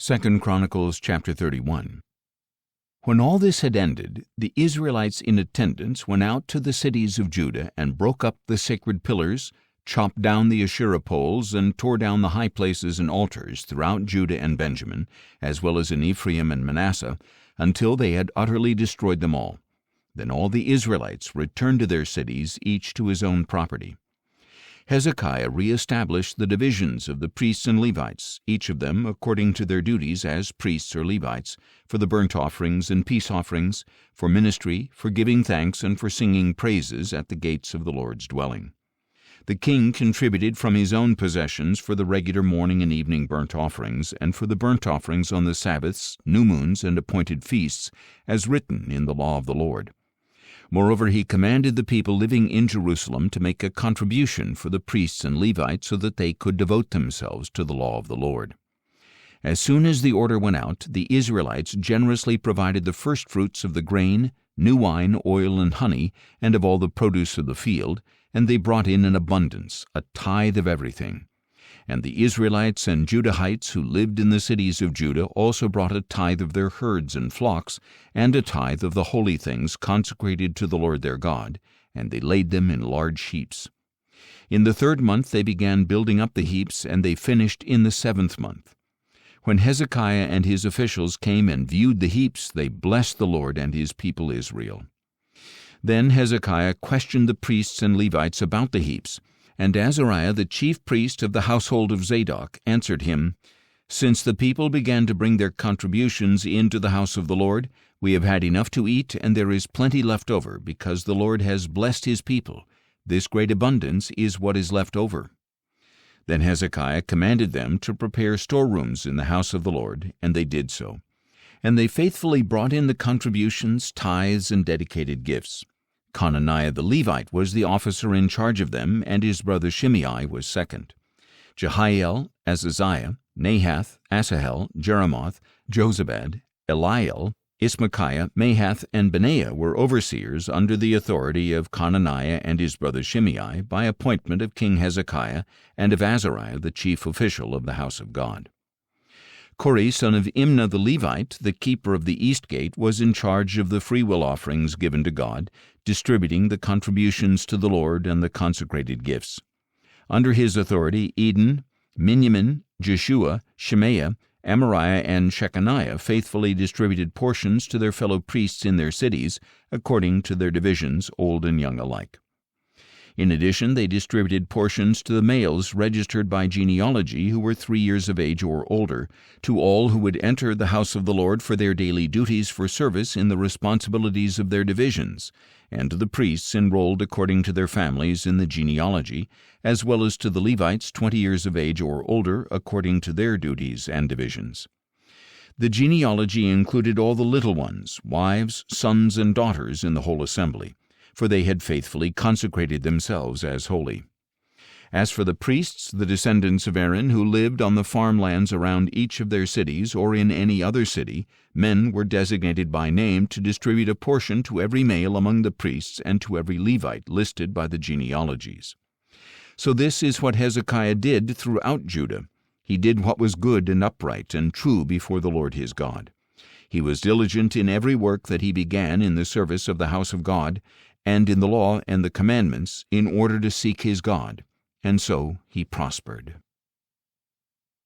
2 Chronicles chapter 31. When all this had ended, the Israelites in attendance went out to the cities of Judah and broke up the sacred pillars, chopped down the Asherah poles, and tore down the high places and altars throughout Judah and Benjamin, as well as in Ephraim and Manasseh, until they had utterly destroyed them all. Then all the Israelites returned to their cities, each to his own property. Hezekiah re-established the divisions of the priests and Levites, each of them according to their duties as priests or Levites, for the burnt offerings and peace offerings, for ministry, for giving thanks, and for singing praises at the gates of the Lord's dwelling. The king contributed from his own possessions for the regular morning and evening burnt offerings, and for the burnt offerings on the Sabbaths, new moons, and appointed feasts, as written in the law of the Lord. Moreover, he commanded the people living in Jerusalem to make a contribution for the priests and Levites so that they could devote themselves to the law of the Lord. As soon as the order went out, the Israelites generously provided the firstfruits of the grain, new wine, oil, and honey, and of all the produce of the field, and they brought in abundance, a tithe of everything. And the Israelites and Judahites who lived in the cities of Judah also brought a tithe of their herds and flocks, and a tithe of the holy things consecrated to the Lord their God, and they laid them in large heaps. In the 3rd month they began building up the heaps, and they finished in the 7th month. When Hezekiah and his officials came and viewed the heaps, they blessed the Lord and his people Israel. Then Hezekiah questioned the priests and Levites about the heaps, and Azariah, the chief priest of the household of Zadok, answered him, "Since the people began to bring their contributions into the house of the Lord, we have had enough to eat, and there is plenty left over, because the Lord has blessed his people. This great abundance is what is left over." Then Hezekiah commanded them to prepare storerooms in the house of the Lord, and they did so. And they faithfully brought in the contributions, tithes, and dedicated gifts. Conaniah the Levite was the officer in charge of them, and his brother Shimei was second. Jehiel, Azaziah, Nahath, Asahel, Jeremoth, Jozabad, Eliel, Ismachiah, Mahath, and Benaiah were overseers under the authority of Conaniah and his brother Shimei by appointment of King Hezekiah and of Azariah, the chief official of the house of God. Kori, son of Imnah the Levite, the keeper of the east gate, was in charge of the freewill offerings given to God, distributing the contributions to the Lord and the consecrated gifts. Under his authority, Eden, Miniamin, Jeshua, Shemaiah, Amariah, and Shechaniah faithfully distributed portions to their fellow priests in their cities, according to their divisions, old and young alike. In addition, they distributed portions to the males registered by genealogy who were 3 years of age or older, to all who would enter the house of the Lord for their daily duties for service in the responsibilities of their divisions, and to the priests enrolled according to their families in the genealogy, as well as to the Levites 20 years of age or older according to their duties and divisions. The genealogy included all the little ones, wives, sons, and daughters in the whole assembly, for they had faithfully consecrated themselves as holy. As for the priests, the descendants of Aaron, who lived on the farmlands around each of their cities or in any other city, men were designated by name to distribute a portion to every male among the priests and to every Levite listed by the genealogies. So this is what Hezekiah did throughout Judah. He did what was good and upright and true before the Lord his God. He was diligent in every work that he began in the service of the house of God, and in the law and the commandments, in order to seek his God, and so he prospered.